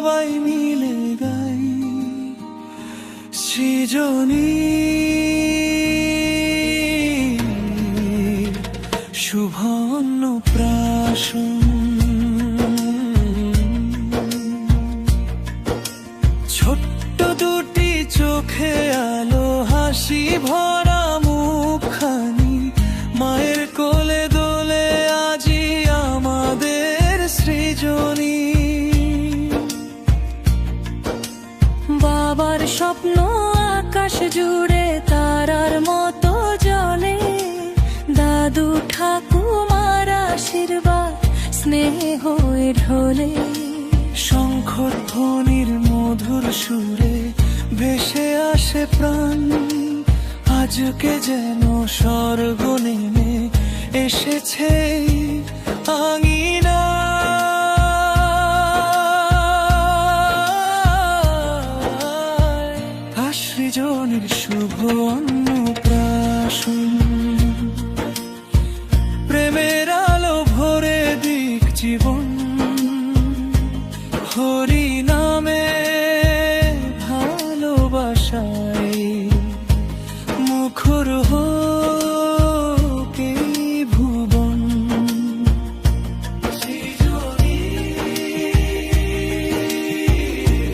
সবাই মিলে গাই সৃজনী শুভ অন্নপ্রাশন। ছোট্ট দুটি চোখে আলো, হাসি ভরা মুখখানি, মায়ের কোলে দোলে আজি আমাদের সৃজনী। বাবার স্বপ্ন আকাশ জুড়ে তারার মতো জ্বলে, দাদু ঠাকুমার আশীর্বাদ স্নেহ হয়ে ঢলে। শঙ্খধ্বনির মধুর সুরে ভেসে আসে প্রাণ, আজকে যেন স্বর্গ নেমে এসেছে আঙিনা। সৃজনীর শুভ অন্নপ্রাশন, প্রেমের আলো ভরে দিক জীবন, হরিনা